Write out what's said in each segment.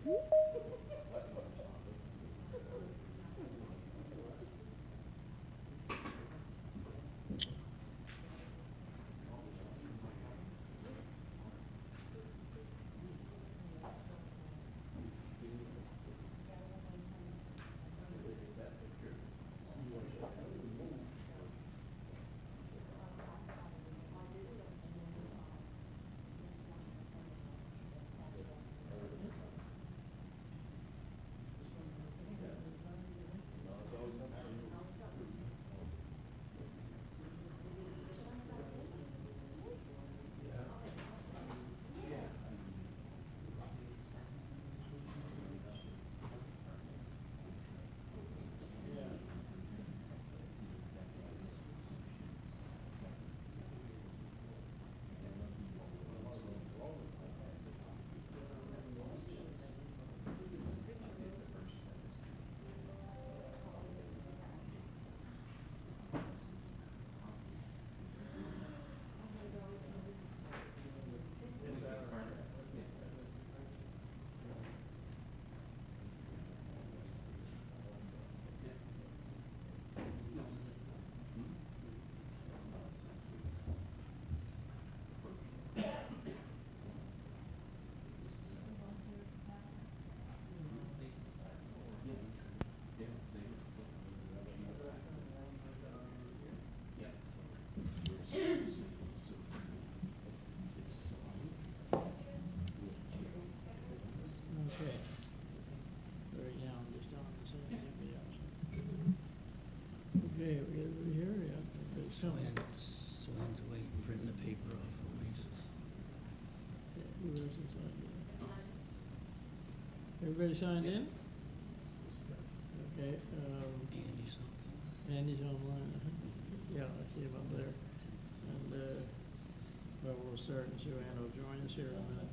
Okay. Right now, I'm just on the same as everybody else. Okay, we got everybody here, yeah. That's coming. Someone's away printing the paper off for me. Okay, who hasn't signed in? Everybody signed in? Okay, Andy something. Andy's online, yeah, I see him up there. And, well, we'll start and Joanne will join us here in a minute.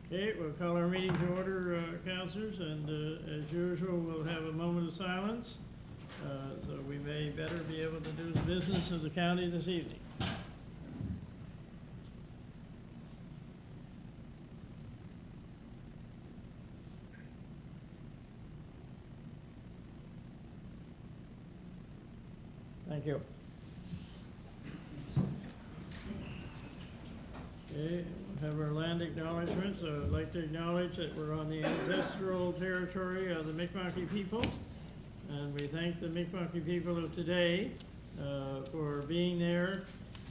Okay, we'll call our meeting to order, councilors, and as usual, we'll have a moment of silence, so we may better be able to do the business of the county this evening. Thank you. Okay, we'll have our land acknowledgements. So I'd like to acknowledge that we're on the ancestral territory of the Mi'kmaq people. And we thank the Mi'kmaq people of today for being there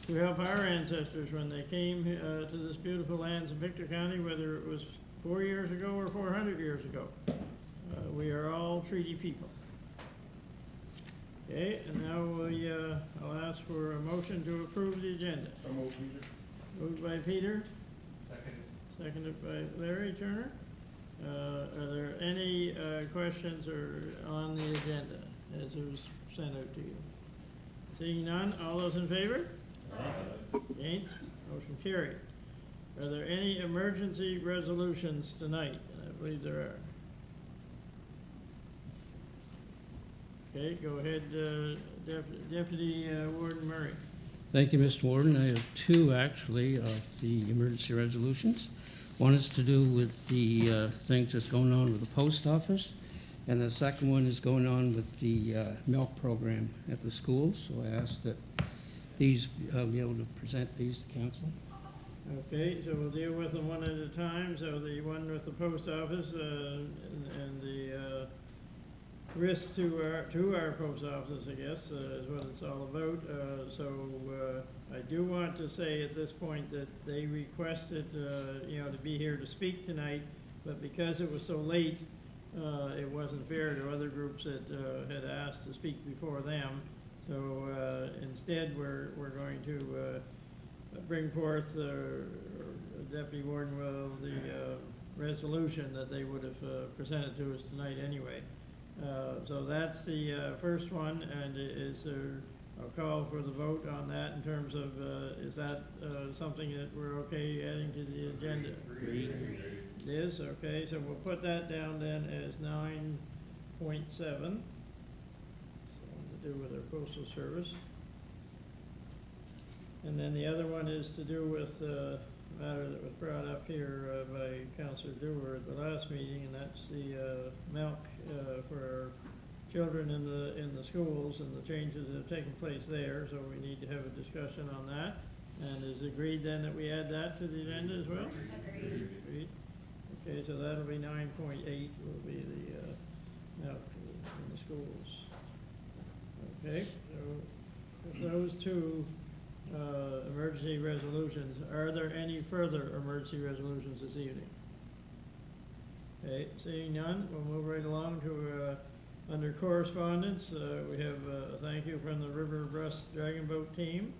to help our ancestors when they came to this beautiful lands of Pictou County, whether it was 4 years ago or 400 years ago. We are all treaty people. Okay, and now I'll ask for a motion to approve the agenda. So moved, Peter. Moved by Peter, Second. seconded by Larry Turner. Are there any questions or on the agenda as it was sent out to you? Seeing none, all those in favor? Aye. Against? Motion carried. Are there any emergency resolutions tonight? I believe there are. Okay, go ahead, Deputy Warden Murray. Thank you, Mr. Warden. I have two, actually, of the emergency resolutions. One is to do with the things that's going on with the post office, and the second one is going on with the milk program at the schools. So I ask that these be able to present these to council. Okay, so we'll deal with them one at a time. So the one with the post office and the risk to our post office, I guess, is what it's all about. I do want to say at this point that they requested, to be here to speak tonight, but because it was so late, it wasn't fair to other groups that had asked to speak before them. So instead, we're going to bring forth Deputy Warden will the resolution that they would have presented to us tonight anyway. So that's the first one, and I'll call for the vote on that in terms of, is that something that we're okay adding to the agenda? Agreed. It is, okay, so we'll put that down then as 9.7. Something to do with our postal service. And then the other one is to do with matter that was brought up here by Councillor Dewar at the last meeting, and that's the milk for our children in the schools and the changes that have taken place there. So we need to have a discussion on that. And is agreed then that we add that to the agenda as well? Agreed. Okay, so that'll be 9.8 will be the milk in the schools. Okay, so with those two emergency resolutions, are there any further emergency resolutions this evening? Okay, seeing none, we'll move right along to under correspondence. We have a thank you from the River Breast Dragon Boat team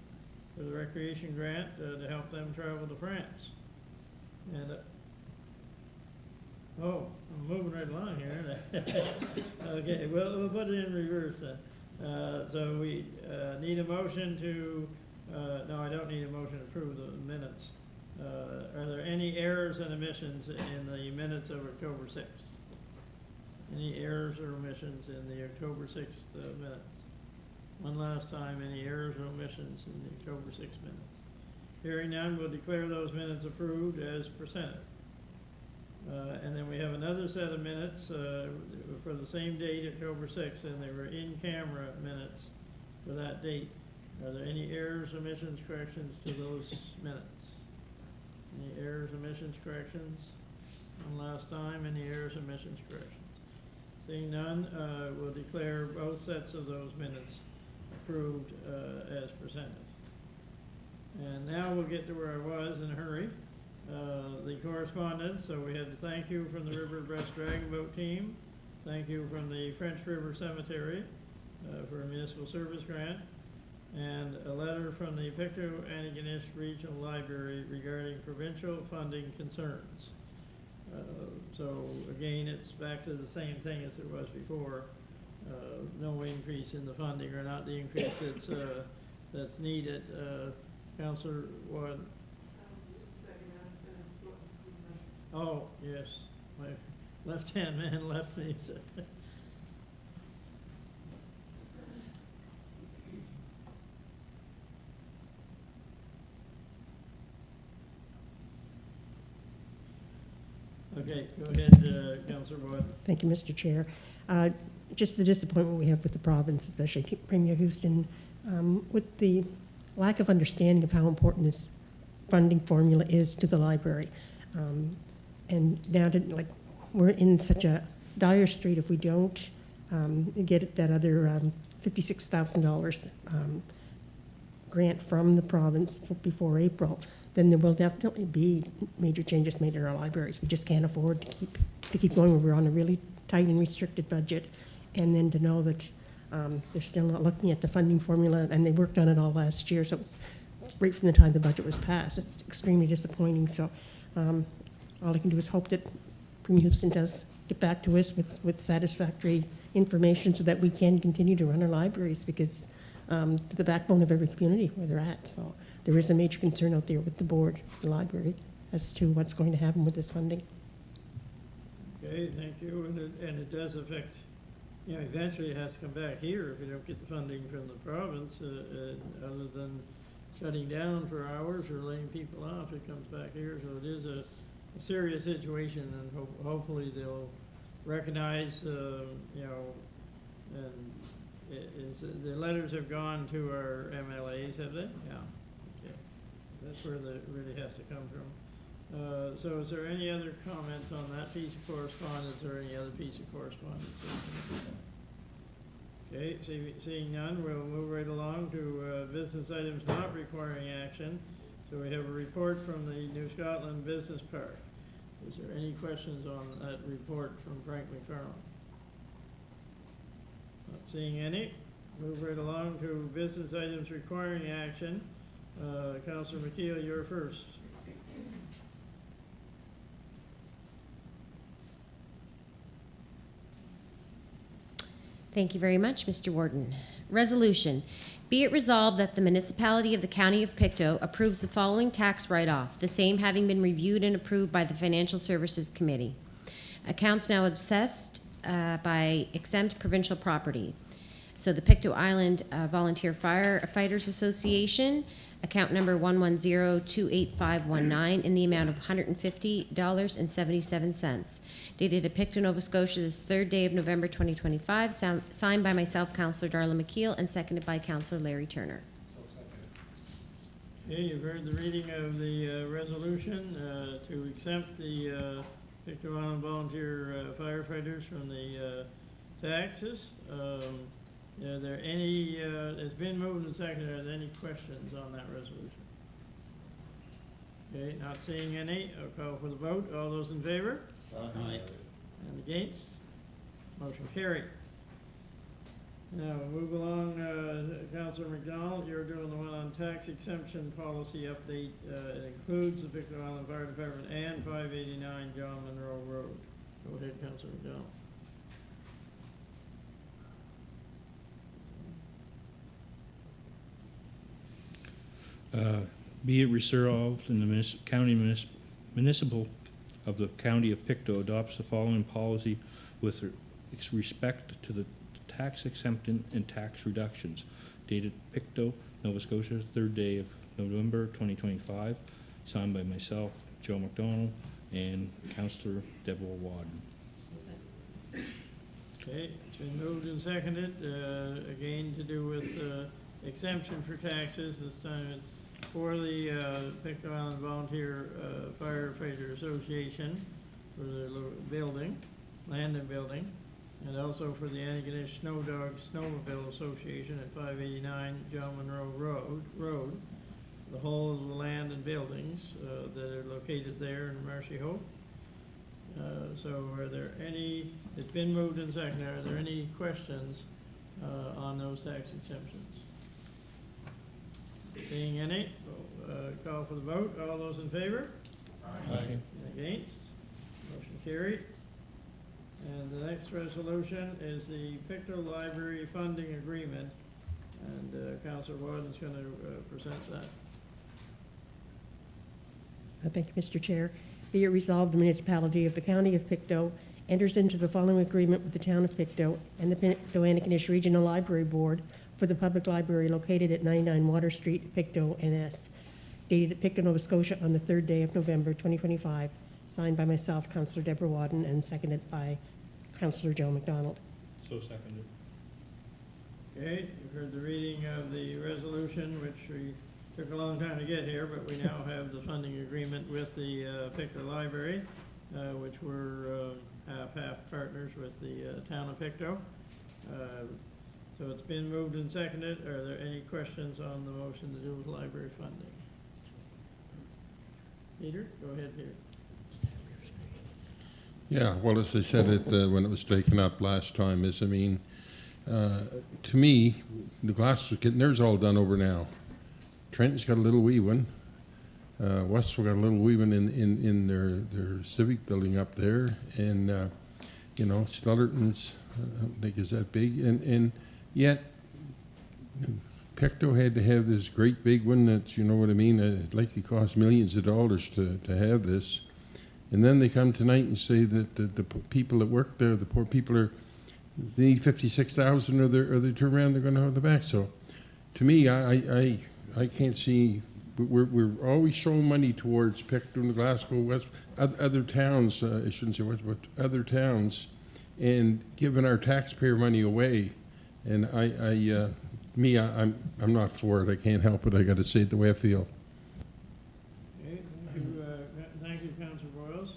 for the recreation grant to help them travel to France. And oh, I'm moving right along here. Okay, we'll put it in reverse then. So we need a motion to, no, I don't need a motion to approve the minutes. Are there any errors and omissions in the minutes of October 6th? Any errors or omissions in the October 6th minutes? One last time, any errors or omissions in the October 6th minutes? Hearing none, we'll declare those minutes approved as presented. And then we have another set of minutes for the same date, October 6th, and they were in-camera minutes for that date. Are there any errors, omissions, corrections to those minutes? Any errors, omissions, corrections? One last time, any errors, omissions, corrections? Seeing none, we'll declare both sets of those minutes approved as presented. And now we'll get to where I was in a hurry. The correspondence, so we had a thank you from the River Breast Dragon Boat team. Thank you from the French River Cemetery for a municipal service grant. And a letter from the Pictou Antigonish Regional Library regarding provincial funding concerns. So again, it's back to the same thing as it was before. No increase in the funding, or not the increase that's needed. Councillor Wood. Oh, yes, my left-hand man left me. So. Okay, go ahead, Councillor Wood. Thank you, Mr. Chair. Just the disappointment we have with the province, especially Premier Houston, with the lack of understanding of how important this funding formula is to the library. And now, we're in such a dire strait if we don't get that other $56,000 grant from the province before April, then there will definitely be major changes made in our libraries. We just can't afford to keep going where we're on a really tight and restricted budget, and then to know that they're still not looking at the funding formula, and they worked on it all last year, so it's right from the time the budget was passed. It's extremely disappointing. So all I can do is hope that Premier Houston does get back to us with satisfactory information so that we can continue to run our libraries, because they're the backbone of every community where they're at. So there is a major concern out there with the board, the library, as to what's going to happen with this funding. Okay, thank you. And it does affect, you know, eventually it has to come back here if we don't get the funding from the province, other than shutting down for hours or laying people off, it comes back here. So it is a serious situation, and hopefully they'll recognize, you know, and the letters have gone to our MLAs, have they? Yeah. Okay. That's where it really has to come from. So is there any other comments on that piece of correspondence or any other piece of correspondence? Okay, seeing none, we'll move right along to business items not requiring action. So we have a report from the New Scotland Business Park. Is there any questions on that report from Frank McFarland? Not seeing any. Move right along to business items requiring action. Councillor McKeel, you're first. Thank you very much, Mr. Warden. Resolution. Be it resolved that the municipality of the County of Pictou approves the following tax write-off, the same having been reviewed and approved by the Financial Services Committee. Accounts now assessed by exempt provincial property. So the Pictou Island Volunteer Firefighters Association, account number 110-28519, in the amount of $150.77, dated at Pictou, Nova Scotia, this third day of November 2025, signed by myself, Councillor Darla McKeel, and seconded by Councillor Larry Turner. Okay, you've heard the reading of the resolution to exempt the Pictou Island volunteer firefighters from the taxes. Are there any, it's been moved and seconded, are there any questions on that resolution? Okay, not seeing any, I'll call for the vote. All those in favor? Aye. And against? Motion carried. Now, move along, Councillor McDonald, you're doing the one on tax exemption policy update. It includes the Pictou Island Fire Department and 589 John Monroe Road. Go ahead, Councillor McDonald. Be it resolved in the municipal of the county of Pictou adopts the following policy with respect to the tax exemption and tax reductions, dated Pictou, Nova Scotia, third day of November 2025, signed by myself, Joe McDonald, and Councillor Deborah Wadden. Okay, it's been moved and seconded, again to do with exemption for taxes, this time it's for the Pictou Island Volunteer Firefighter Association for their building, land and building, and also for the Antigonish Snow Dog Snowmobile Association at 589 John Monroe Road, the whole of the land and buildings that are located there in Marshy Hope. So are there any, it's been moved and seconded, are there any questions on those tax exemptions? Seeing any, we'll call for the vote. All those in favor? Aye. And against? Motion carried. And the next resolution is the Pictou Library Funding Agreement, and Councillor Wadden's going to present that. Thank you, Mr. Chair. Be it resolved, the municipality of the county of Pictou enters into the following agreement with the town of Pictou and the Pictou Antigonish Regional Library Board for the public library located at 99 Water Street, Pictou, NS, dated at Pictou, Nova Scotia on the third day of November 2025, signed by myself, Councillor Deborah Wadden, and seconded by Councillor Joe McDonald. So seconded. Okay, you've heard the reading of the resolution, which we took a long time to get here, but we now have the funding agreement with the Pictou Library, which we're half partners with the town of Pictou. So it's been moved and seconded. Are there any questions on the motion to do with library funding? Peter, go ahead, Peter. Yeah, well, as I said it when it was taken up last time, to me, the glass was getting theirs all done over now. Trenton's got a little wee one. Westville got a little wee one in their civic building up there, and Stullerton's I don't think is that big, and yet Pictou had to have this great big one that's, you know what I mean, it likely cost millions of dollars to have this. And then they come tonight and say that the people that work there, the poor people they need $56,000 or they turn around, they're going to have the back. So to me, I can't see, we're always showing money towards Pictou and Glasgow, West, other towns, I shouldn't say West, but other towns, and giving our taxpayer money away. And I'm not for it. I can't help it. I got to say it the way I feel. Okay, thank you, Councillor Boyles.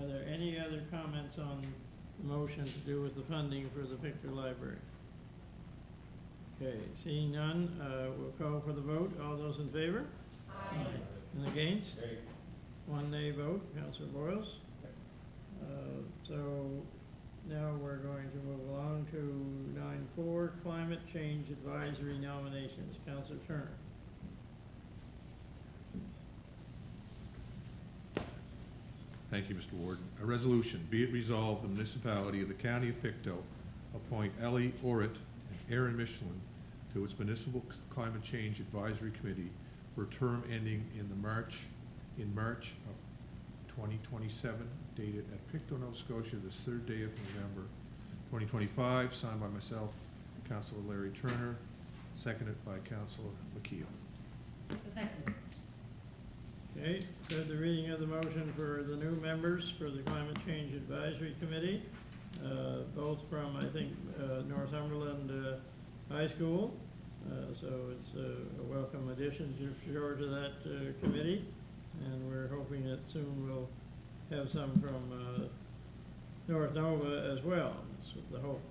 Are there any other comments on the motion to do with the funding for the Pictou Library? Okay, seeing none, we'll call for the vote. All those in favor? Aye. And against? Aye. One nay vote, Councillor Boyles. So now we're going to move along to 9.4, Climate Change Advisory Nominations. Councillor Turner. Thank you, Mr. Warden. A resolution, be it resolved, the municipality of the county of Pictou appoint Ellie Orrit and Aaron Michelin to its Municipal Climate Change Advisory Committee for a term ending in March of 2027, dated at Pictou, Nova Scotia, this third day of November 2025, signed by myself, Councillor Larry Turner, seconded by Councillor McKeel. Okay, heard the reading of the motion for the new members for the Climate Change Advisory Committee, both from, I think, Northumberland High School. So it's a welcome addition to that committee, and we're hoping that soon we'll have some from North Nova as well. That's the hope.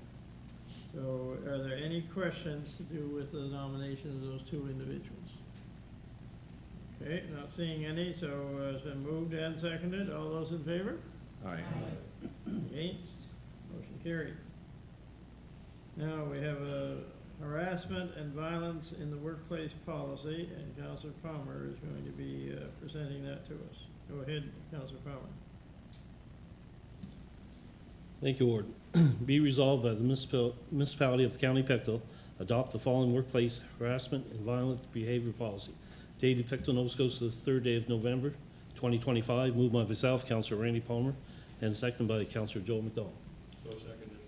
So are there any questions to do with the nomination of those two individuals? Okay, not seeing any, so it's been moved and seconded. All those in favor? Aye. Against? Motion carried. Now, we have a harassment and violence in the workplace policy, and Councillor Palmer is going to be presenting that to us. Go ahead, Councillor Palmer. Thank you, Warden. Be resolved by the municipality of the County of Pictou, adopt the following workplace harassment and violent behavior policy. Dated Pictou, Nova Scotia, the 3rd day of November, 2025. Moved by myself, Councillor Randy Palmer, and seconded by Councillor Joe McDonald. So seconded.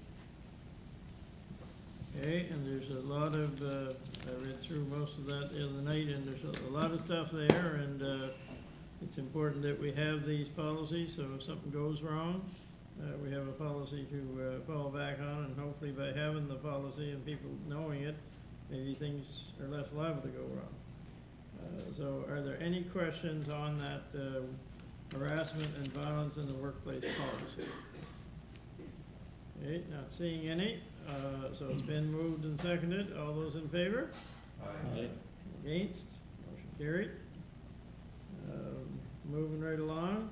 Okay, and there's a lot of, I read through most of that the other night, and there's a lot of stuff there, and it's important that we have these policies, so if something goes wrong, we have a policy to fall back on, and hopefully by having the policy and people knowing it, maybe things are less liable to go wrong. So are there any questions on that harassment and violence in the workplace policy? Okay, not seeing any. So it's been moved and seconded. All those in favor? Aye. Against? Motion carried. Moving right along,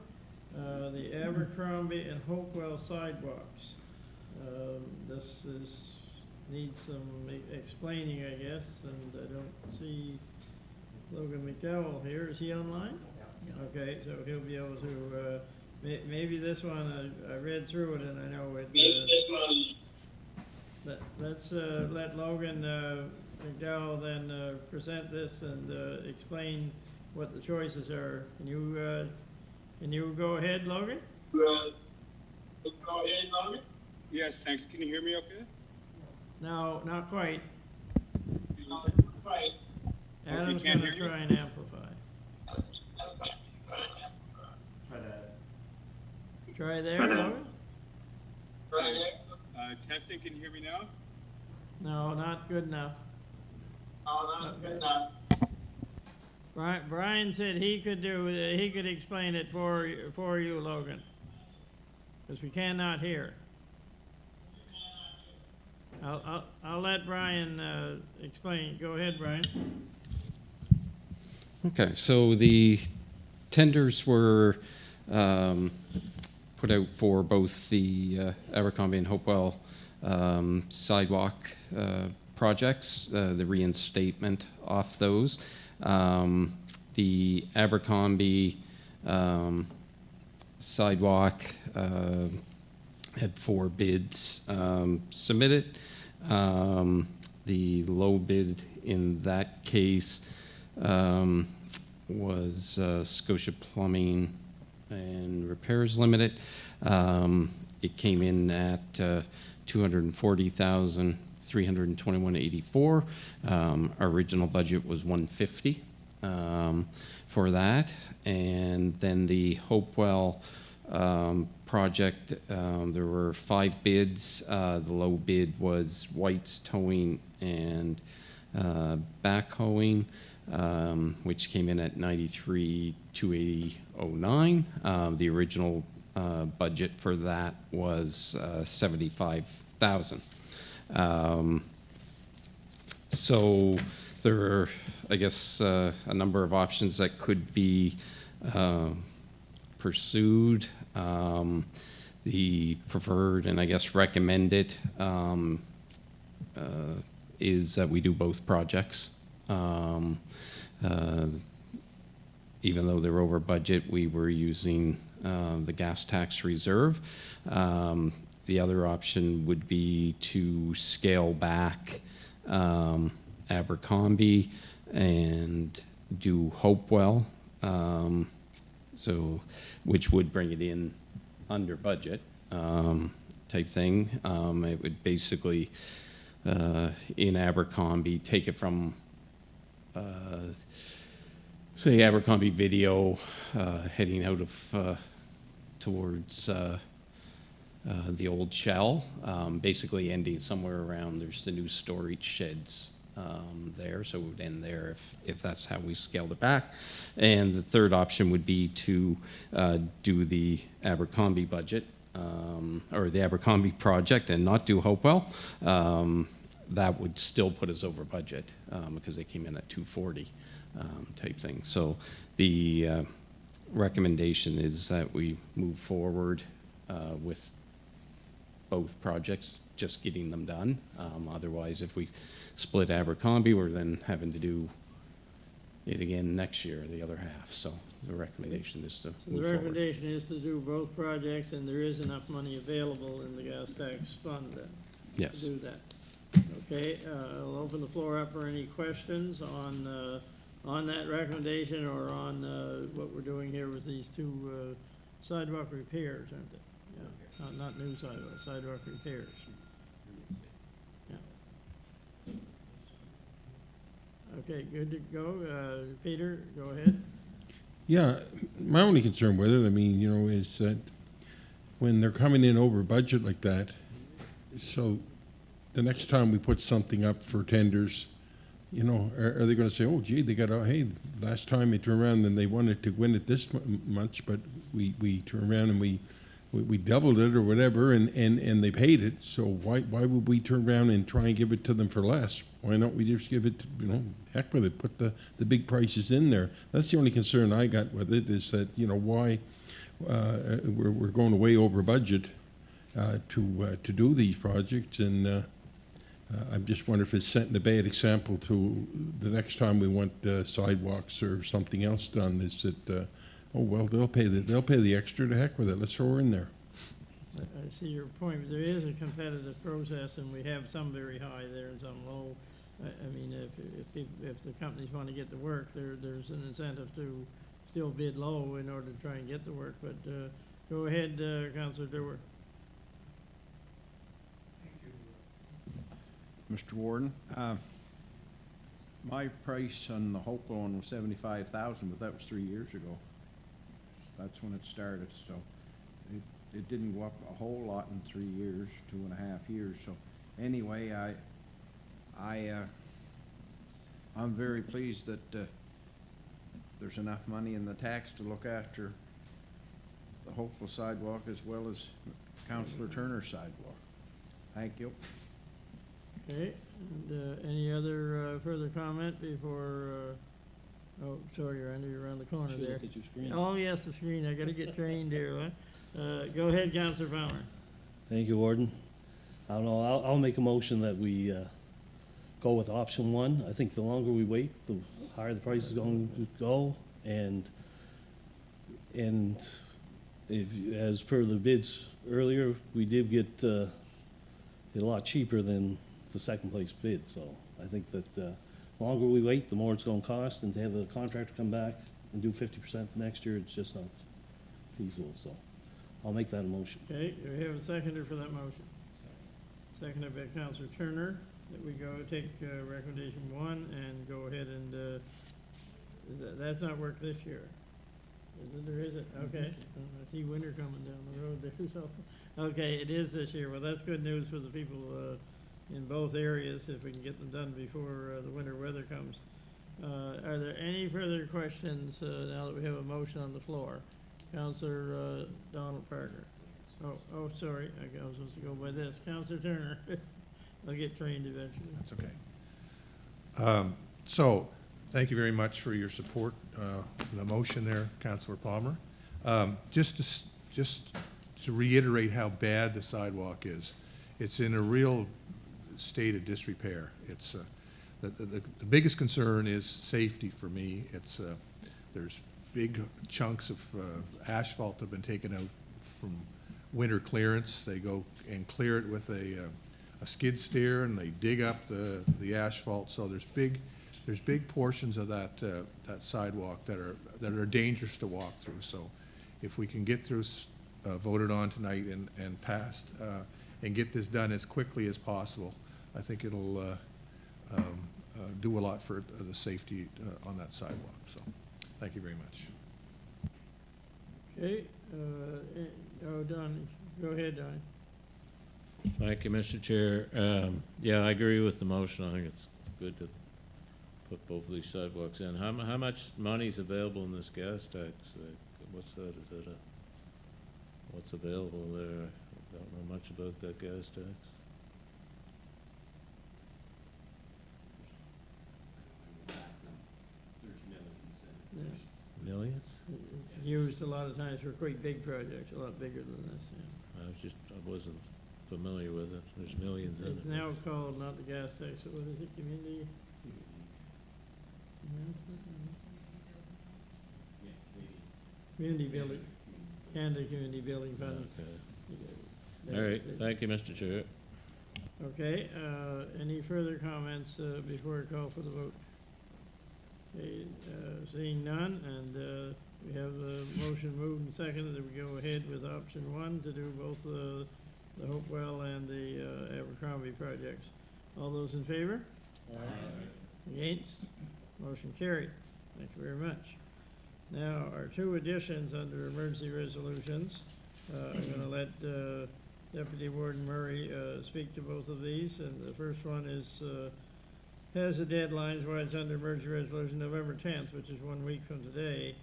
the Abercrombie and Hopewell sidewalks. This needs some explaining, I guess, and I don't see Logan McDowell here. Is he online? Yeah. Okay, so he'll be able to, maybe this one, I read through it and I know it. Let's let Logan McDowell then present this and explain what the choices are. Can you go ahead, Logan? Yes, thanks. Can you hear me okay? No, not quite. Right. Adam's can't gonna hear me? try and amplify. Try that. Try there, Logan? Testing, can you hear me now? No, not good enough. Okay. Brian said he could explain it for you, Logan. Because we cannot hear. I'll let Brian explain. Go ahead, Brian. Okay, so the tenders were put out for both the Abercrombie and Hopewell sidewalk projects, the reinstatement off those. The Abercrombie sidewalk had 4 bids submitted. The low bid in that case was Scotia Plumbing and Repairs Limited. It came in at $240,321.84. Our original budget was $150 for that, and then the Hopewell project, there were 5 bids. The low bid was White's Towing and Backhoeing, which came in at $93,280.09. The original budget for that was $75,000. So there are, I guess, a number of options that could be pursued. The preferred and I guess recommended is that we do both projects. Even though they're over budget, we were using the gas tax reserve. The other option would be to scale back Abercrombie and do Hopewell, so which would bring it in under budget type thing. It would basically in Abercrombie take it from say Abercrombie video heading out of towards the old shell, basically ending somewhere around, there's the new storage sheds there, so it would end there if that's how we scaled it back. And the third option would be to do the Abercrombie budget, or the Abercrombie project, and not do Hopewell. That would still put us over budget because they came in at 240 type thing. So the recommendation is that we move forward with both projects, just getting them done. Otherwise, if we split Abercrombie, we're then having to do it again next year, the other half. So the recommendation is to So move the forward. recommendation is to do both projects, and there is enough money available in the gas tax fund then to Yes. do that. Okay, I'll open the floor up for any questions on that recommendation or on what we're doing here with these two sidewalk repairs, aren't they? Yeah, not new sidewalks, sidewalk repairs. Yeah. Okay, good to go. Peter, go ahead. Yeah, my only concern with it, I mean, you know, is that when they're coming in over budget like that, so the next time we put something up for tenders, you know, are they gonna say, oh gee, they got, hey, last time they turned around and they wanted to win it this much, but we turned around and we doubled it or whatever, and they paid it, so why would we turn around and try and give it to them for less? Why don't we just give it, you know, heck with it, put the big prices in there? That's the only concern I got with it, is that, you know, why we're going way over budget to do these projects, and I just wonder if it's setting a bad example to the next time we want sidewalks or something else done, is that, oh, well, they'll pay the extra, to heck with it, let's throw her in there. I see your point. There is a competitive process, and we have some very high there and some low. I mean, if the companies want to get the work, there's an incentive to still bid low in order to try and get the work. But go ahead, Councillor Dewar. Mr. Warden, my price on the Hopewell one was 75,000, but that was 3 years ago. That's when it started, so it didn't go up a whole lot in 3 years, 2.5 years. So anyway, I'm very pleased that there's enough money in the tax to look after the Hopewell sidewalk as well as Councillor Turner's sidewalk. Thank you. Okay. And any other further comment before? Oh, sorry, Randy, you're around the corner Should there. look at your screen. Oh, yes, the screen. I got to get trained here. Go ahead, Councillor Palmer. Thank you, Warden. I don't know, I'll make a motion that we go with option one. I think the longer we wait, the higher the price is going to go. And if, as per the bids earlier, we did get it a lot cheaper than the second place bid. So I think that the longer we wait, the more it's going to cost. And to have a contractor come back and do 50% next year, it's just not feasible. So I'll make that a motion. Okay, do we have a seconder for that motion? Seconded by Councillor Turner, that we go take recommendation one and go ahead and, that's not work this year? Is it, or is it? Okay, I see winter coming down the road there, so, okay, it is this year. Well, that's good news for the people in both areas, if we can get them done before the winter weather comes. Are there any further questions now that we have a motion on the floor? Councillor Donald Parker. Oh, sorry, I was supposed to go by this. Councillor Turner. I'll get trained eventually. That's okay. So, thank you very much for your support, the motion there, Councillor Palmer. Just to reiterate how bad the sidewalk is, it's in a real state of disrepair. It's the biggest concern is safety for me. It's there's big chunks of asphalt have been taken out from winter clearance. They go and clear it with a skid steer, and they dig up the asphalt. So there's big portions of that sidewalk that are dangerous to walk through. So if we can get through, voted on tonight and passed, and get this done as quickly as possible, I think it'll do a lot for the safety on that sidewalk. So Thank you very much. Okay, Donnie, go ahead, Donnie. Thank you, Mr. Chair. Yeah, I agree with the motion. I think it's good to put both of these sidewalks in. How much money is available in this gas tax? What's that? Is that what's available there? I don't know much about that gas tax. Yeah. Millions? It's used a lot of times for quite big projects, a lot bigger than this, yeah. I wasn't familiar with it. There's millions in it. It's now called, not the gas tax, but what is it, community? Community building, Canada Community Building Fund. Okay. All right, thank you, Mr. Chair. Okay, any further comments before I call for the vote? Okay, seeing none, and we have the motion moved and seconded that we go ahead with option one to do both the Hopewell and the Abercrombie projects. All those in favor? Aye. Against? Motion carried. Thank you very much. Now, our two additions under emergency resolutions. I'm going to let Deputy Warden Murray speak to both of these, and the first one is has the deadlines why it's under emergency resolution November 10th, which is 1 week from today.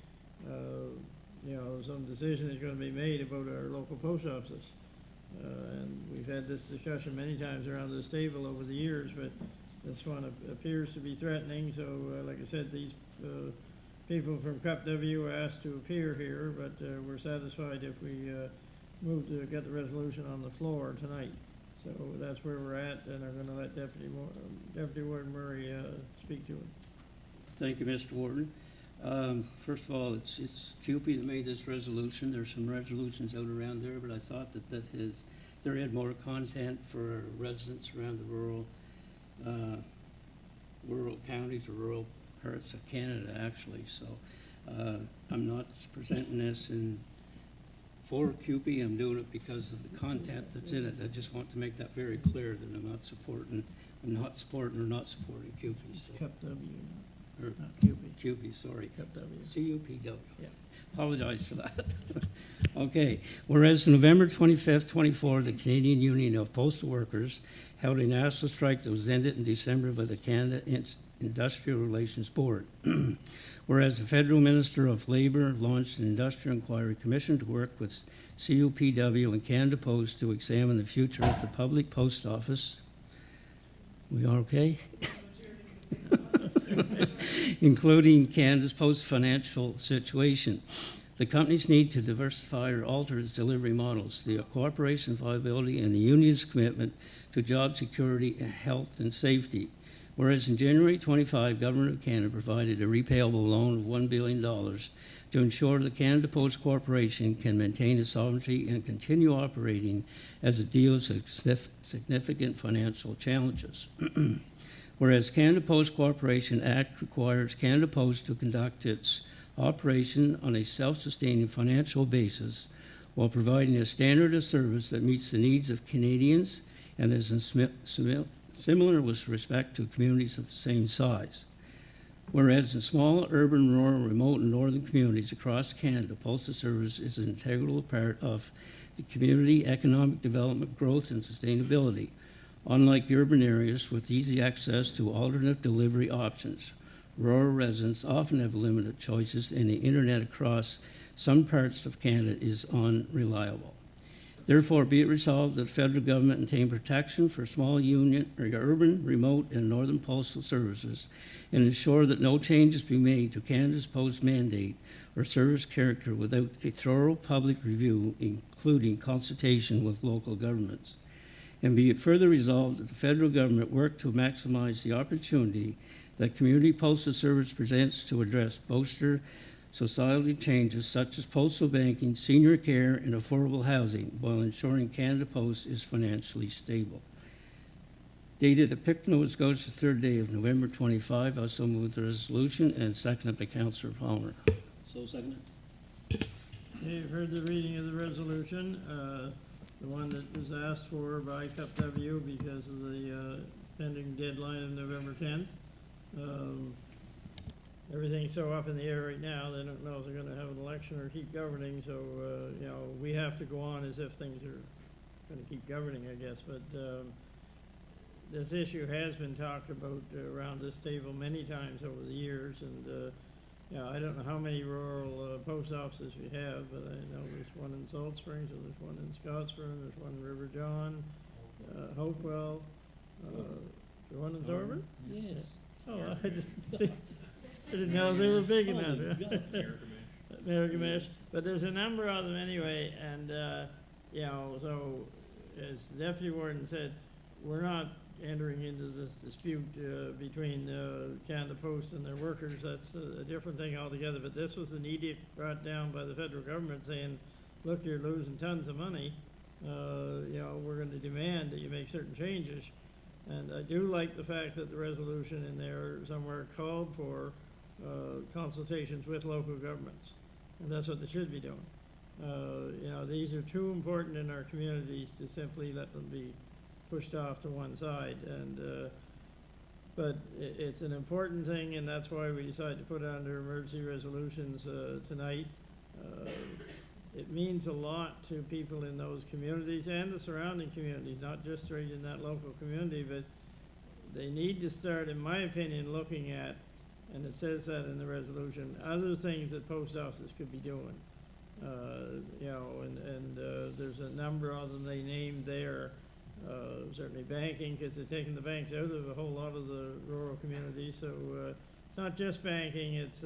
You know, some decision is going to be made about our local post offices. And we've had this discussion many times around this table over the years, but this one appears to be threatening. So, like I said, these people from Pictou were asked to appear here, but we're satisfied if we move to get the resolution on the floor tonight. So that's where we're at, and I'm going to let Deputy Warden Murray speak to it. Thank you, Mr. Warden. First of all, it's CUPE that made this resolution. There's some resolutions out around there, but I thought that there had more content for residents around the rural counties or rural parts of Canada, actually. So I'm not presenting this for CUPE. I'm doing it because of the content that's in it. I just want to make that very clear that I'm not supporting CUPE. So. Pictou, Or not CUPE. CUPE, sorry. Pictou. CUPW. Yeah. Apologize for that. Okay. Whereas November 25th, 24, the Canadian Union of Postal Workers held a national strike that was ended in December by the Canada Industrial Relations Board. Whereas the Federal Minister of Labour launched an Industrial Inquiry Commission to work with CUPW and Canada Post to examine the future of the public post office. We are okay? Including Canada's post-financial situation. The companies need to diversify or alter its delivery models, the cooperation viability, and the union's commitment to job security, health, and safety. Whereas in January 25, Government of Canada provided a repayable loan of $1 billion to ensure the Canada Post Corporation can maintain its sovereignty and continue operating as it deals with significant financial challenges. Whereas Canada Post Corporation Act requires Canada Post to conduct its operation on a self-sustaining financial basis while providing a standard of service that meets the needs of Canadians and is similar with respect to communities of the same size. Whereas in small, urban, rural, remote, and northern communities across Canada, postal service is an integral part of the community economic development, growth, and sustainability. Unlike urban areas with easy access to alternate delivery options, rural residents often have limited choices, and the internet across some parts of Canada is unreliable. Therefore, be it resolved that the federal government maintain protection for small union, or urban, remote, and northern postal services and ensure that no changes be made to Canada's post mandate or service character without a thorough public review, including consultation with local governments. And be it further resolved that the federal government work to maximize the opportunity that community postal service presents to address poster society changes such as postal banking, senior care, and affordable housing while ensuring Canada Post is financially stable. Dated at Pictou, Nova Scotia, the 3rd day of November 25, I also move the resolution and seconded by Councillor Palmer. So seconded. Okay, you've heard the reading of the resolution, the one that was asked for by Pictou because of the pending deadline of November 10th. everything's so up in the air right now, they don't know if they're gonna have an election or keep governing, so, you know, we have to go on as if things are gonna keep governing, I guess, but, this issue has been talked about around this table many times over the years, and, you know, I don't know how many rural, post offices we have, but I know there's one in Salt Springs, and there's one in Scottsburn, there's one in River John, Hopewell, is there one in Thorburn? Yes. Oh, I didn't know they were big enough. Miragamish, but there's a number of them anyway, and, you know, so, as the deputy warden said, we're not entering into this dispute, between, Canada Post and their workers. That's a different thing altogether, but this was an edict brought down by the federal government saying, look, you're losing tons of money, you know, we're gonna demand that you make certain changes. And I do like the fact that the resolution in there somewhere called for consultations with local governments, and that's what they should be doing. You know, these are too important in our communities to simply let them be pushed off to one side, and but it's an important thing, and that's why we decided to put it under emergency resolutions tonight. It means a lot to people in those communities and the surrounding communities, not just right in that local community, but they need to start, in my opinion, looking at, and it says that in the resolution, other things that post offices could be doing. You know, and there's a number of them they named there, certainly banking, because they're taking the banks out of a whole lot of the rural communities, so it's not just banking, it's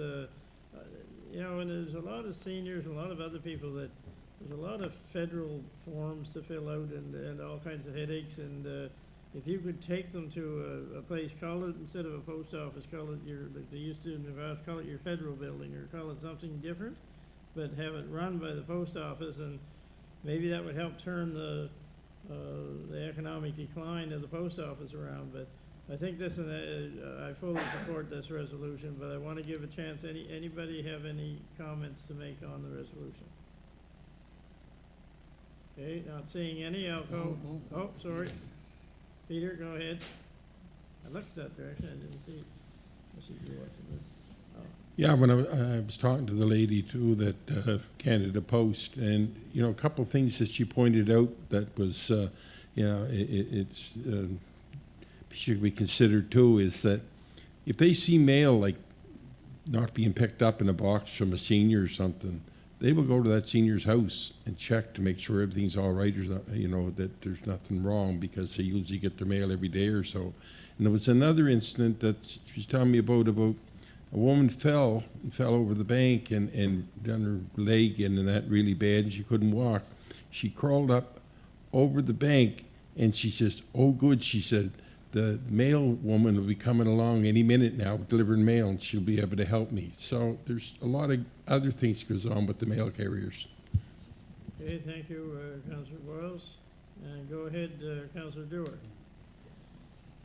you know, and there's a lot of seniors, a lot of other people that, there's a lot of federal forms to fill out and all kinds of headaches, and if you could take them to a place, call it, instead of a post office, call it your, like they used to in the past, call it your federal building, or call it something different, but have it run by the post office, and maybe that would help turn the economic decline of the post office around. But I think this, I fully support this resolution, but I want to give a chance. Anybody have any comments to make on the resolution? Okay, not seeing any, I'll go. Oh, sorry. Peter, go ahead. I looked that direction, I didn't see it. I see you watching this. Oh. Yeah, when I was talking to the lady too, that Canada Post, and, you know, a couple of things that she pointed out that was, you know, it's should be considered too, is that if they see mail like not being picked up in a box from a senior or something, they will go to that senior's house and check to make sure everything's all right, or, you know, that there's nothing wrong, because they usually get their mail every day or so. And there was another incident that she was telling me about a woman fell over the bank and done her leg in, and that really bad, and she couldn't walk. She crawled up over the bank, and she says, oh good, she said, the mail woman will be coming along any minute now delivering mail, and she'll be able to help me. So there's a lot of other things that goes on with the mail carriers. Okay, thank you, Councillor Boyles. And go ahead, Councillor Dewar.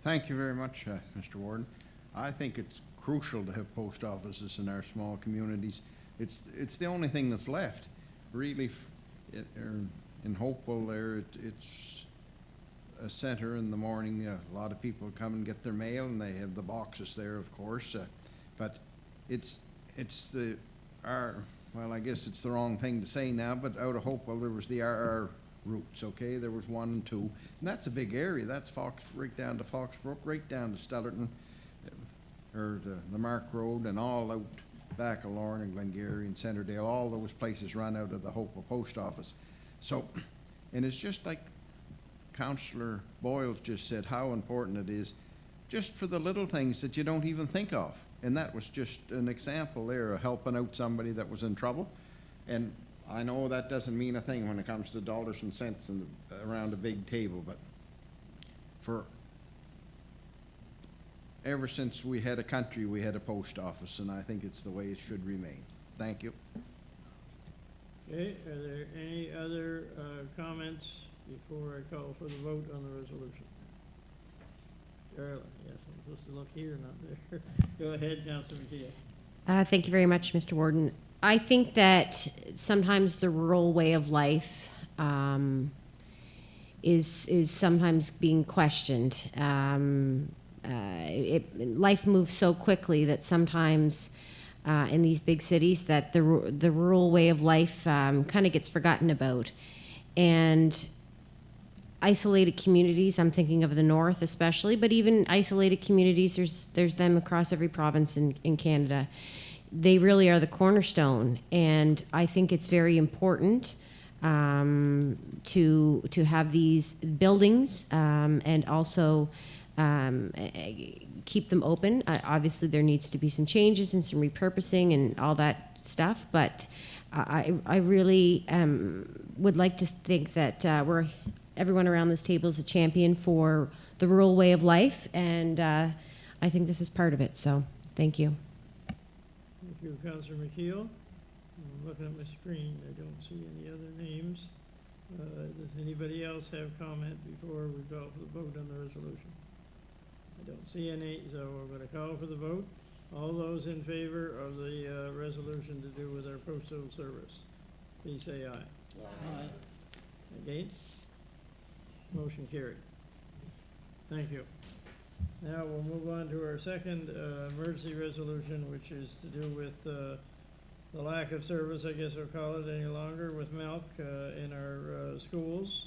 Thank you very much, Mr. Warden. I think it's crucial to have post offices in our small communities. It's the only thing that's left. Really, in Hopewell there, it's a center in the morning. A lot of people come and get their mail, and they have the boxes there, of course. But it's well, I guess it's the wrong thing to say now, but out of Hopewell there was the RR routes, okay? There was 1 and 2, and that's a big area. That's right down to Foxbrook, right down to Stellarton, or the Mark Road, and all out back of Lorne and Glengarry and Centerdale. All those places run out of the Hopewell Post Office. So, and it's just like Councillor Boyles just said, how important it is just for the little things that you don't even think of. And that was just an example there of helping out somebody that was in trouble. And I know that doesn't mean a thing when it comes to dollars and cents and around a big table, but ever since we had a country, we had a post office, and I think it's the way it should remain. Thank you. Okay, are there any other comments before I call for the vote on the resolution? Carolyn, yes, I'm supposed to look here, not there. Go ahead, Councillor McKee. Thank you very much, Mr. Warden. I think that sometimes the rural way of life is sometimes being questioned. Life moves so quickly that sometimes in these big cities that the rural way of life kind of gets forgotten about. And isolated communities, I'm thinking of the north especially, but even isolated communities, there's them across every province in Canada. They really are the cornerstone, and I think it's very important to have these buildings and also keep them open. Obviously, there needs to be some changes and some repurposing and all that stuff, but I really would like to think that everyone around this table is a champion for the rural way of life, and I think this is part of it, so thank you. Thank you, Councillor McKeel. I'm looking at my screen, I don't see any other names. Does anybody else have comment before we go for the vote on the resolution? I don't see any, so we're going to call for the vote. All those in favor of the resolution to do with our postal service, please say aye. Aye. Against? Motion carried. Thank you. Now we'll move on to our second emergency resolution, which is to do with the lack of service, I guess we'll call it any longer, with milk in our schools.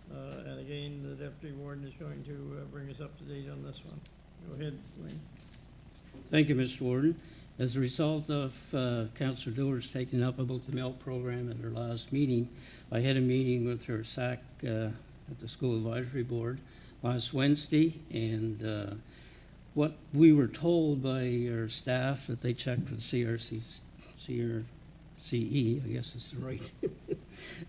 And again, the deputy warden is going to bring us up to date on this one. Go ahead, Wayne. Thank you, Mr. Warden. As a result of Councillor Doer's taking up about the milk program at her last meeting, I had a meeting with her SAC at the School Advisory Board last Wednesday, and what we were told by our staff that they checked with CRCE, I guess it's the right.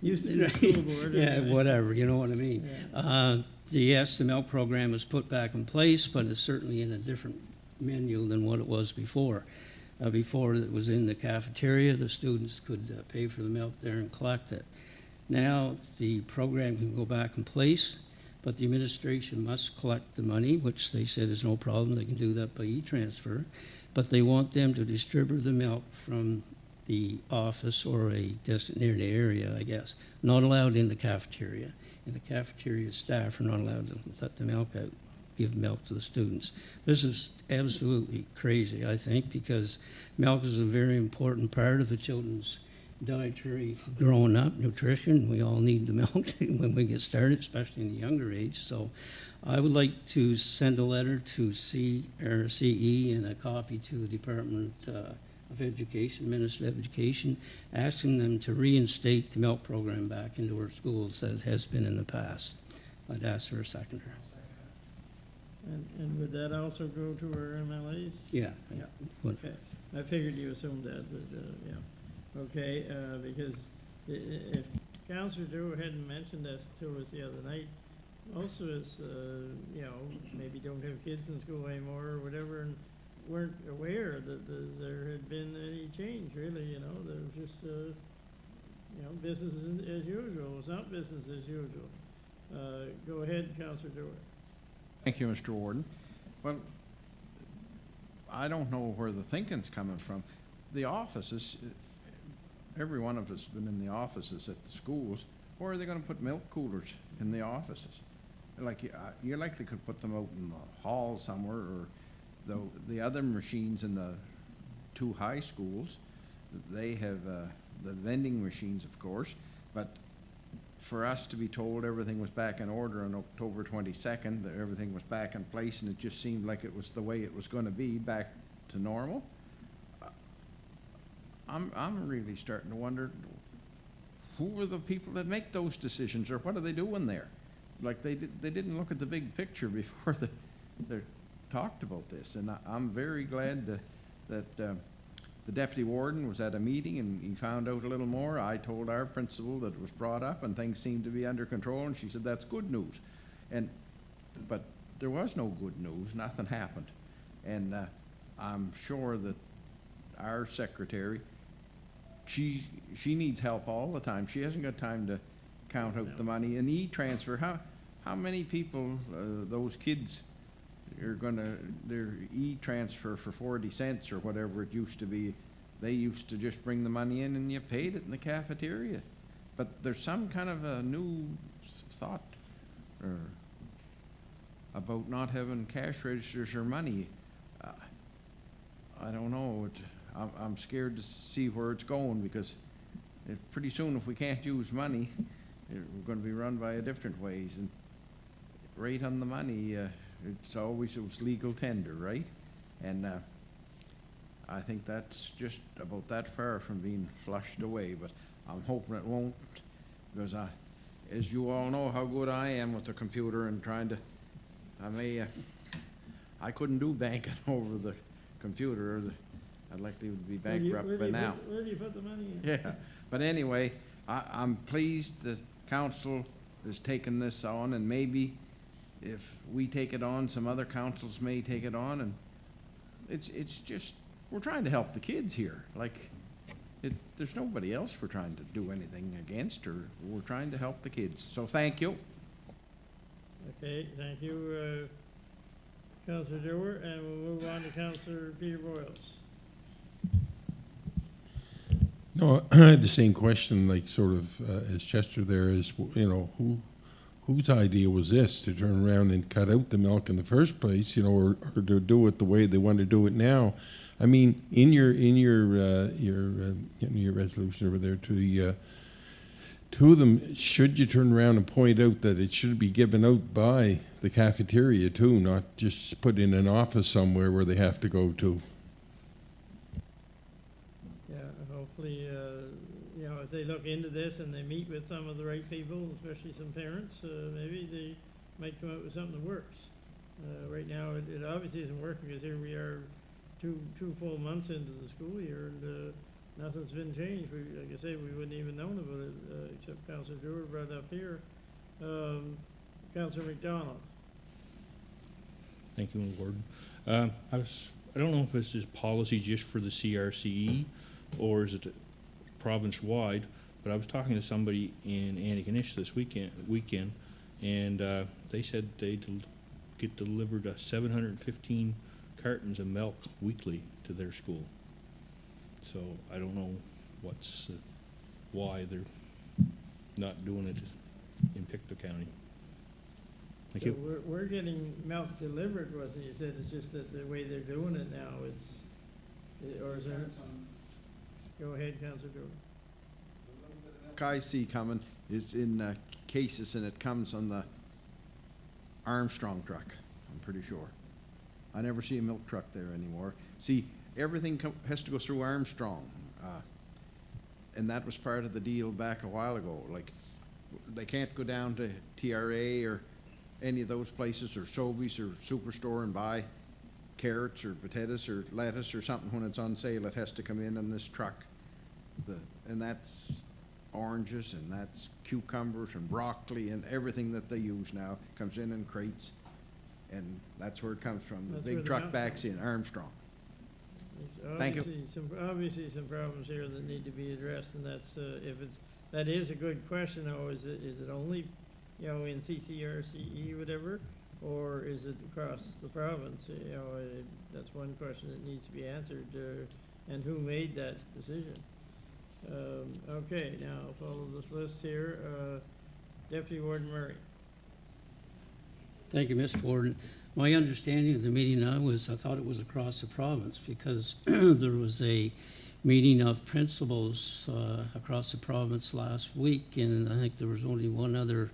Used to be the school board. Yeah, anyway. whatever, you know what I mean. Yeah. Yes, the milk program was put back in place, but it's certainly in a different menu than what it was before. Before it was in the cafeteria, the students could pay for the milk there and collect it. Now the program can go back in place, but the administration must collect the money, which they said is no problem. They can do that by e-transfer, but they want them to distribute the milk from the office or a designated area, I guess. Not allowed in the cafeteria. And the cafeteria staff are not allowed to let the milk out, give milk to the students. This is absolutely crazy, I think, because milk is a very important part of the children's dietary growing up, nutrition. We all need the milk when we get started, especially in the younger age. So I would like to send a letter to CE and a copy to the Department of Education, Minister of Education, asking them to reinstate the milk program back into our schools that it has been in the past. I'd ask for a seconder. And would that also go to our MLAs? Yeah. Yeah. Okay. I figured you assumed that, but yeah. Okay, because if Councillor Doe hadn't mentioned this to us the other night, most of us, you know, maybe don't have kids in school anymore or whatever, and weren't aware that there had been any change, really, you know. There was just, you know, business as usual. It's not business as usual. Go ahead, Councillor Doe. Thank you, Mr. Warden. Well, I don't know where the thinking's coming from. The offices, every one of us has been in the offices at the schools. Where are they going to put milk coolers in the offices? Like you likely could put them out in the hall somewhere, or the other machines in the two high schools. They have the vending machines, of course, but for us to be told everything was back in order on October 22nd, that everything was back in place, and it just seemed like it was the way it was going to be, back to normal. I'm really starting to wonder, who are the people that make those decisions, or what are they doing there? Like they didn't look at the big picture before they talked about this, and I'm very glad that the deputy warden was at a meeting and he found out a little more. I told our principal that it was brought up and things seemed to be under control, and she said that's good news. But there was no good news. Nothing happened, and I'm sure that our secretary, she needs help all the time. She hasn't got time to count out the money. And e-transfer, how many people, those kids, are gonna, their e-transfer for 40 cents or whatever it used to be. They used to just bring the money in and you paid it in the cafeteria. But there's some kind of a new thought about not having cash registers or money. I don't know. I'm scared to see where it's going, because pretty soon, if we can't use money, we're gonna be run by a different ways. And right on the money, it was legal tender, right? And I think that's just about that far from being flushed away, but I'm hoping it won't, because as you all know how good I am with the computer and trying to, I couldn't do banking over the computer. I'd like to be bankrupt by now. Where do you put the money in? Yeah, but anyway, I'm pleased the council has taken this on, and maybe if we take it on, some other councils may take it on, and it's just, we're trying to help the kids here. Like, there's nobody else we're trying to do anything against, or we're trying to help the kids. So thank you. Okay, thank you, Councillor Dewar, and we'll move on to Councillor Peter Boyles. No, I had the same question, like sort of as Chester there is, you know, whose idea was this to turn around and cut out the milk in the first place, you know, or to do it the way they want to do it now? I mean, in your resolution over there to them, should you turn around and point out that it should be given out by the cafeteria too, not just put in an office somewhere where they have to go to? Yeah, hopefully, you know, if they look into this and they meet with some of the right people, especially some parents, maybe they might come up with something that works. Right now, it obviously isn't working, because here we are two full months into the school year, and nothing's been changed. Like I say, we wouldn't even known about it, except Councillor Dewar brought it up here. Councillor McDonald. Thank you, Warden. I don't know if it's just policy just for the CRCE, or is it province-wide, but I was talking to somebody in Antigonish this weekend, and they said they get delivered 715 cartons of milk weekly to their school. So I don't know why they're not doing it in Pictou County. Thank So you. we're getting milk delivered, wasn't it? You said it's just that the way they're doing it now, or is there? Go ahead, Councillor Dewar. Milk I see coming is in cases, and it comes on the Armstrong truck, I'm pretty sure. I never see a milk truck there anymore. See, everything has to go through Armstrong. And that was part of the deal back a while ago. Like, they can't go down to TRA or any of those places, or Sobeys or Superstore, and buy carrots or potatoes or lettuce or something when it's on sale. It has to come in this truck. And that's oranges, and that's cucumbers and broccoli, and everything that they use now comes in crates. And that's where it comes from. The That's where big the truck milk backs in Armstrong. There's Thank you. obviously some problems here that need to be addressed, and that is a good question, though. Is it only, you know, in CCRCE, whatever, or is it across the province? You know, that's one question that needs to be answered, and who made that decision? Okay, now follow this list here. Deputy Warden Murray. Thank you, Mr. Warden. My understanding of the meeting I thought it was across the province, because there was a meeting of principals across the province last week, and I think there was only one other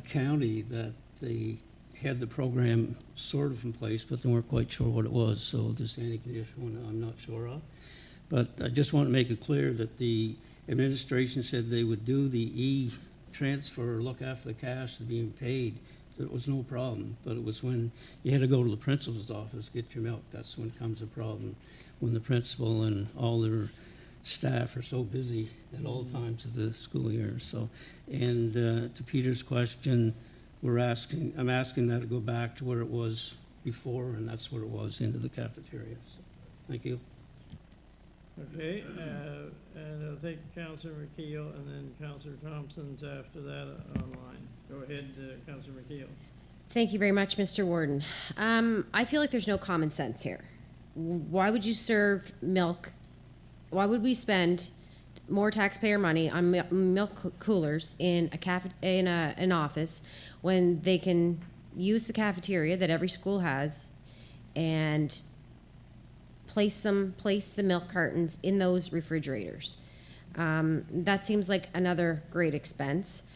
county that they had the program sort of in place, but they weren't quite sure what it was. So this anti-condition one I'm not sure of. But I just want to make it clear that the administration said they would do the e-transfer, look after the cash that's being paid. There was no problem, but it was when you had to go to the principal's office, get your milk, that's when comes a problem. When the principal and all their staff are so busy at all times of the school year. So, and to Peter's question, I'm asking that to go back to where it was before, and that's where it was, into the cafeteria. So, thank you. Okay, and I'll take Councillor McKeel, and then Councillor Thompson's after that online. Go ahead, Councillor McKeel. Thank you very much, Mr. Warden. I feel like there's no common sense here. Why would you serve milk? Why would we spend more taxpayer money on milk coolers in an office when they can use the cafeteria that every school has and place the milk cartons in those refrigerators. That seems like another great expense.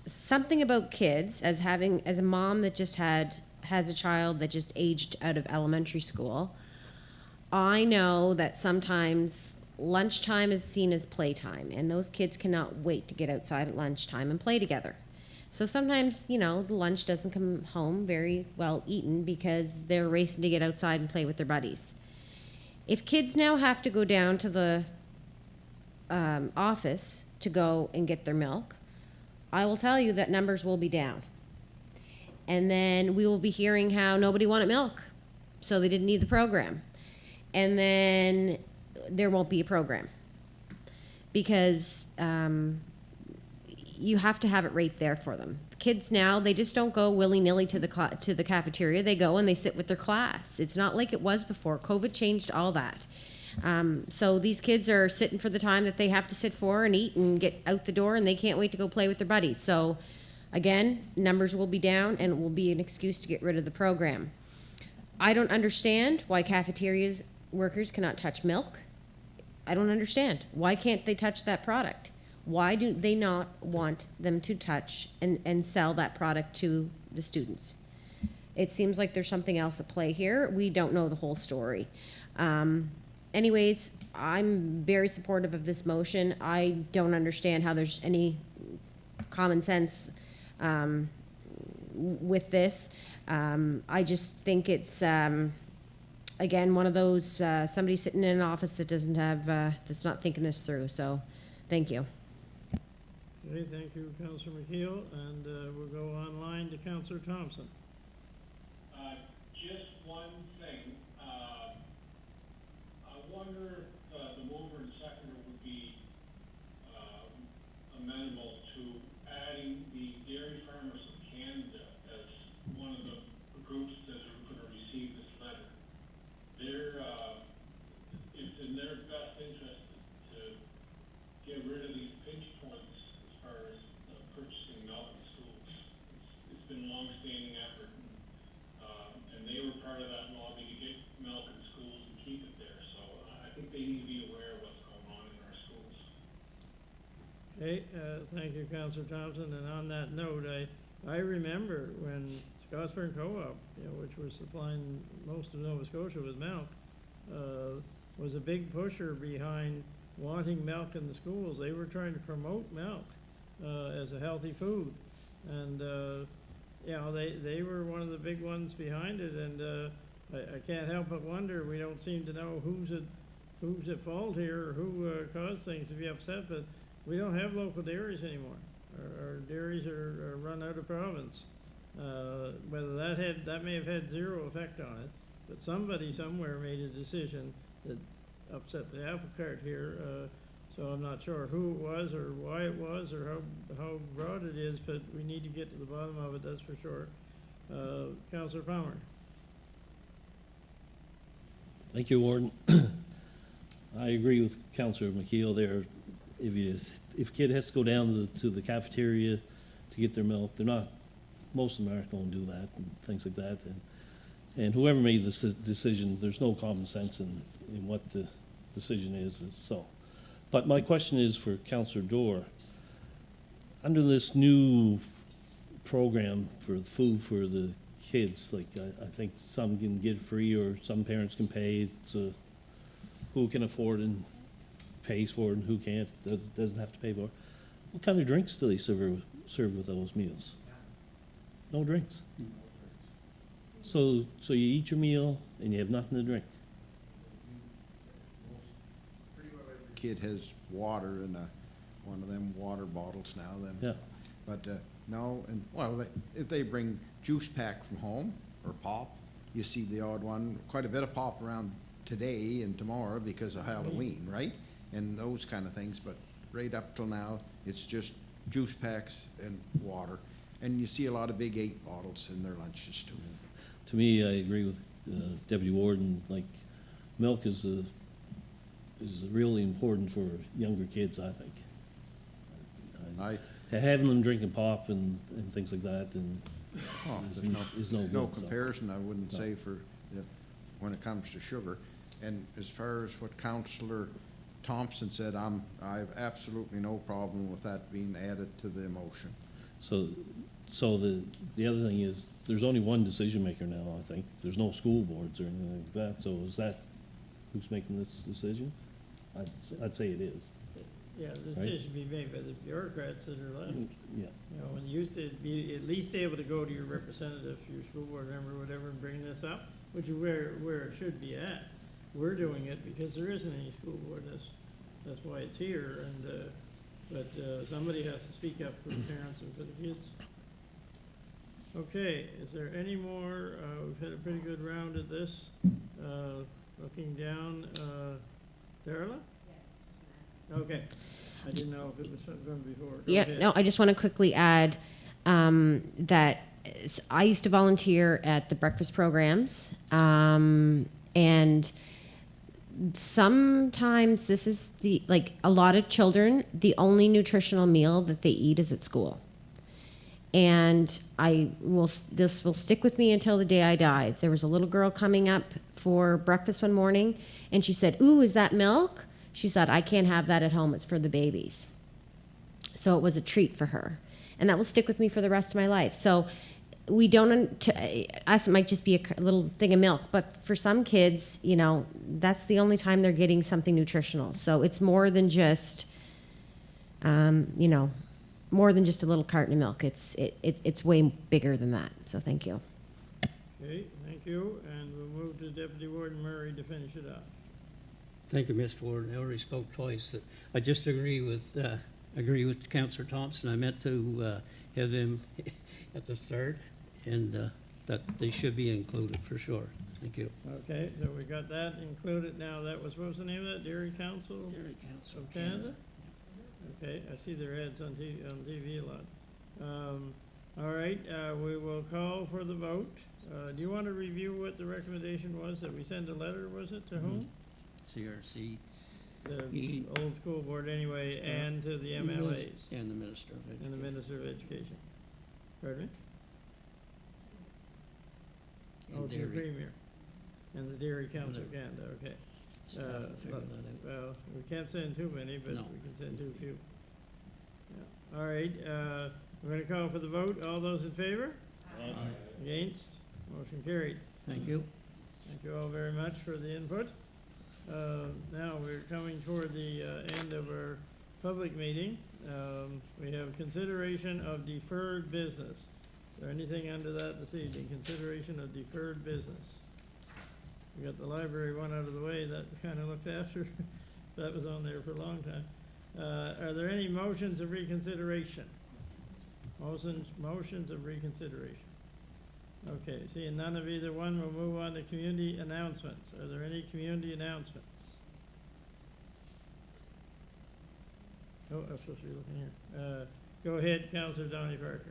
Something about kids, as a mom that just has a child that just aged out of elementary school, I know that sometimes lunchtime is seen as playtime, and those kids cannot wait to get outside at lunchtime and play together. So sometimes, the lunch doesn't come home very well eaten because they're racing to get outside and play with their buddies. If kids now have to go down to the office to go and get their milk, I will tell you that numbers will be down. And then we will be hearing how nobody wanted milk, so they didn't need the program. And then there won't be a program because you have to have it right there for them. Kids now, they just don't go willy-nilly to the cafeteria. They go and they sit with their class. It's not like it was before. COVID changed all that. So these kids are sitting for the time that they have to sit for and eat and get out the door, and they can't wait to go play with their buddies. So again, numbers will be down, and it will be an excuse to get rid of the program. I don't understand why cafeterias workers cannot touch milk. I don't understand. Why can't they touch that product? Why do they not want them to touch and sell that product to the students? It seems like there's something else at play here. We don't know the whole story. Anyways, I'm very supportive of this motion. I don't understand how there's any common sense with this. I just think it's, again, one of those, somebody sitting in an office that doesn't have, that's not thinking this through. So, thank you. Okay, thank you, Councillor McKeel, and we'll go online to Councillor Thompson. Just one thing. I wonder if the mover and seconder would be amenable to adding the Dairy Farmers of Canada as one of the groups that are going to receive this letter. It's in their best interest to get rid of these pinch points as far as purchasing milk in schools. It's been a long-standing effort, and they were part of that lobby to get milk in schools and keep it there. So I think they need to be aware of what's going on in our schools. Okay, thank you, Councillor Thompson, and on that note, I remember when Scottsburn Co-op, which was supplying most of Nova Scotia with milk, was a big pusher behind wanting milk in the schools. They were trying to promote milk as a healthy food, and they were one of the big ones behind it. And I can't help but wonder, we don't seem to know who's at fault here or who caused things to be upset, but we don't have local dairies anymore. Our dairies are run out of province. Whether that may have had zero effect on it, but somebody somewhere made a decision that upset the apple cart here. So I'm not sure who it was or why it was or how broad it is, but we need to get to the bottom of it, that's for sure. Councillor Palmer. Thank you, Warden. I agree with Councillor McKeel there. If a kid has to go down to the cafeteria to get their milk, most of them aren't going to do that and things like that. And whoever made this decision, there's no common sense in what the decision is. So, but my question is for Councillor Dorr. Under this new program for food for the kids, like I think some can get free or some parents can pay. So who can afford and pays for it and who can't, doesn't have to pay for it. What kind of drinks do they serve with those meals? No drinks. So you eat your meal and you have nothing to drink. Pretty well every kid has water in one of them water bottles now. Yeah. But no, and well, if they bring juice pack from home or pop, you see the odd one. Quite a bit of pop around today and tomorrow because of Halloween, right? And those kind of things. But right up till now, it's just juice packs and water. And you see a lot of big 8 bottles in their lunches too. To me, I agree with Deputy Warden. Like, milk is really important for younger kids, I think. Having them drinking pop and things like that and is no good. No So. comparison, I wouldn't say for when it comes to sugar. And as far as what Councillor Thompson said, I have absolutely no problem with that being added to the motion. So the other thing is, there's only one decision maker now, I think. There's no school boards or anything like that, so is that who's making this decision? I'd say it is. Yeah, the decision be made by the bureaucrats that are left. Yeah. You know, when you used to be at least able to go to your representative, your school board member, whatever, and bring this up, which is where it should be at. We're doing it because there isn't any school board, that's why it's here, and, but somebody has to speak up for the parents and for the kids. Okay, is there any more, we've had a pretty good round at this, looking down, Darla? Yes. Okay, I didn't know if it was done before. Go Yeah, ahead. no, I just want to quickly add that I used to volunteer at the breakfast programs, and sometimes this is like a lot of children, the only nutritional meal that they eat is at school. And this will stick with me until the day I die. There was a little girl coming up for breakfast one morning, and she said, "Ooh, is that milk?" She said, "I can't have that at home, it's for the babies." So it was a treat for her. And that will stick with me for the rest of my life. So we don't, us, it might just be a little thing of milk, but for some kids, you know, that's the only time they're getting something nutritional. So it's more than just, you know, more than just a little carton of milk. It's way bigger than that. So thank you. Okay, thank you, and we'll move to Deputy Warden Murray to finish it up. Thank you, Mr. Warden. I already spoke twice. I just agree with Councillor Thompson. I meant to have them at the start, and that they should be included for sure. Thank you. Okay, so we got that included now. That was, what was the name of that? Dairy Council? Dairy Council Of Canada? Okay, I see their ads on TV a lot. All right, we will call for the vote. Do you want to review what the recommendation was, that we send a letter, was it, to whom? CRC. The old school board anyway, and to the MLAs. And the Minister of Education. And the Minister of Education. Pardon me? And Oh, to the dairy. Premier. And the Dairy Council of Canada, okay. Staff will figure Look, that out. well, we can't send too many, but No. we can send too few. Yeah. All right, we're gonna call for the vote. All those in favor? Aye. Against? Motion carried. Thank you. Thank you all very much for the input. Now, we're coming toward the end of our public meeting. We have consideration of deferred business. Is there anything under that this evening? Consideration of deferred business. We got the library one out of the way, that kind of looked after. That was on there for a long time. Are there any motions of reconsideration? Motions of reconsideration. Okay, seeing none of either one, we'll move on to community announcements. Are there any community announcements? Oh, I'm supposed to be looking here. Go ahead, Councillor Donnie Parker.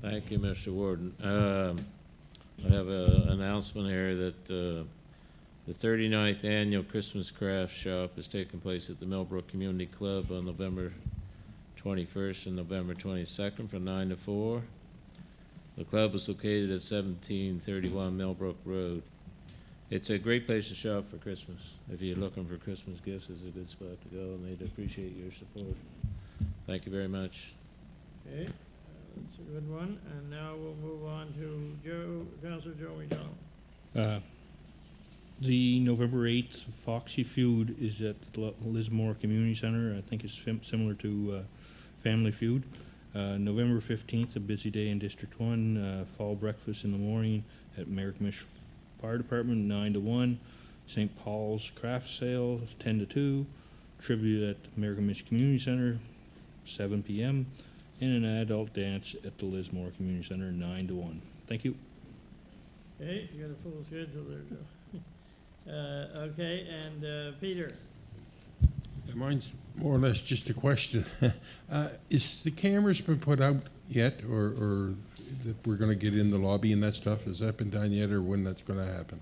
Thank you, Mr. Warden. I have an announcement here that the 39th Annual Christmas Craft Shop is taking place at the Millbrook Community Club on November 21st and November 22nd from 9 to 4. The club is located at 1731 Millbrook Road. It's a great place to shop for Christmas. If you're looking for Christmas gifts, it's a good spot to go, and they'd appreciate your support. Thank you very much. Okay, that's a good one. And now we'll move on to Councillor Joe McDonald. The November 8th Foxy Feud is at Lismore Community Center. I think it's similar to Family Feud. November 15th, a busy day in District 1, fall breakfast in the morning at Merrickmish Fire Department, 9 to 1. St. Paul's Craft Sale, 10 to 2. Trivia at Merrickmish Community Center, 7 p.m. And an adult dance at the Lismore Community Center, 9 to 1. Thank you. Okay, you got a full schedule there, Joe. Okay, and Peter. Mine's more or less just a question. Is the cameras been put out yet, or that we're going to get in the lobby and that stuff? Has that been done yet, or when that's going to happen?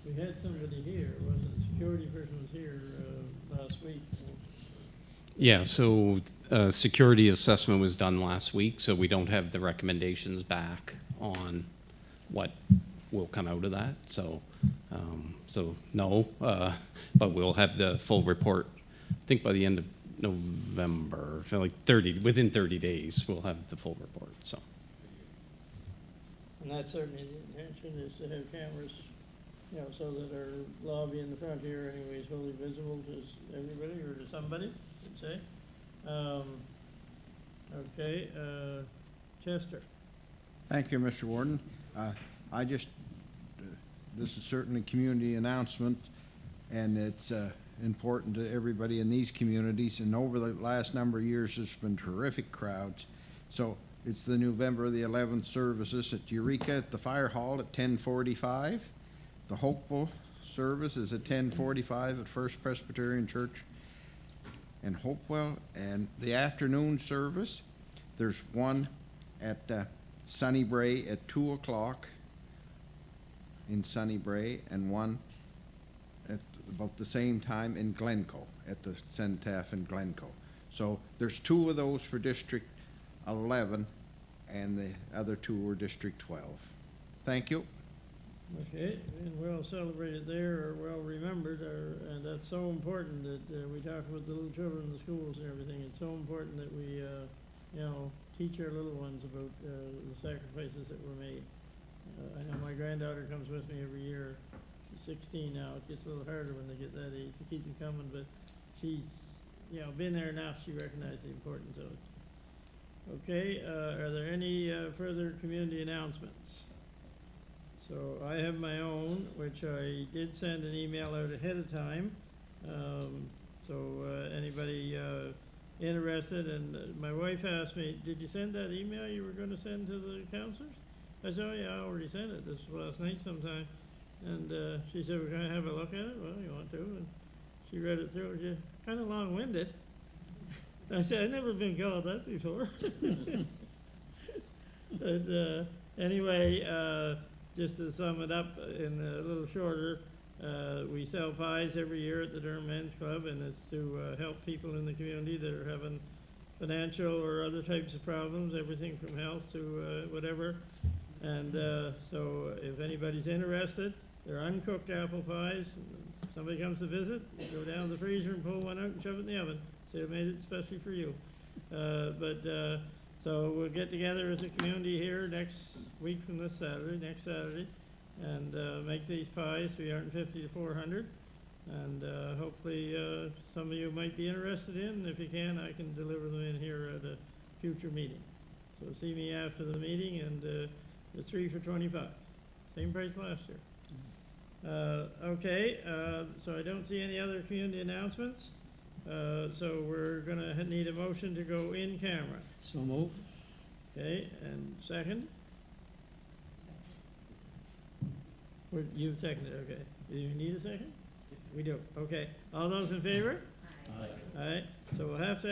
We had somebody here, wasn't it? Security person was here last week. Yeah, so security assessment was done last week, so we don't have the recommendations back on what will come out of that. So, no, but we'll have the full report, I think by the end of November, within 30 days, we'll have the full report, so. And that's certainly the intention, is to have cameras, you know, so that our lobby in the front here anyway is fully visible to everybody or to somebody, I'd say. Okay, Chester. Thank you, Mr. Warden. This is certainly a community announcement, and it's important to everybody in these communities. And over the last number of years, there's been terrific crowds. So it's the November the 11th services at Eureka at the Fire Hall at 10:45. The Hopewell service is at 10:45 at First Presbyterian Church in Hopewell. And the afternoon service, there's one at Sunnybray at 2 o'clock in Sunnybray, and one at about the same time in Glencoe, at the Centaf in Glencoe. So there's 2 of those for District 11, and the other 2 were District 12. Thank you. Okay, and well celebrated there, or well remembered, and that's so important that we talk about the little children in the schools and everything. It's so important that we, you know, teach our little ones about the sacrifices that were made. I know my granddaughter comes with me every year. She's 16 now. It gets a little harder when they get that age to keep them coming, but she's, you know, been there enough. She recognized the importance of it. Okay, are there any further community announcements? So I have my own, which I did send an email out ahead of time. Anybody interested, and my wife asked me, did you send that email you were going to send to the counselors? I said, oh yeah, I already sent it. This was last night sometime. And she said, we're going to have a look at it? Well, you want to? And she read it through. She kind of long-winded. I said, I've never been called that before. But anyway, just to sum it up in a little shorter, we sell pies every year at the Durham Men's Club, and it's to help people in the community that are having financial or other types of problems, everything from health to whatever. And so if anybody's interested, they're uncooked apple pies. Somebody comes to visit, you go down to the freezer and pull one out and shove it in the oven. Say, I made it especially for you. So we'll get together as a community here next week from next Saturday, and make these pies, 350 to 400. And hopefully some of you might be interested in. If you can, I can deliver them in here at a future meeting. So see me after the meeting, and the 3 for $25. Same price last year. Okay, so I don't see any other community announcements. So we're going to need a motion to go in camera. So move. Okay, and second? You seconded, okay. Do you need a second? We do. Okay. All those in favor? Aye. All right. So we'll have to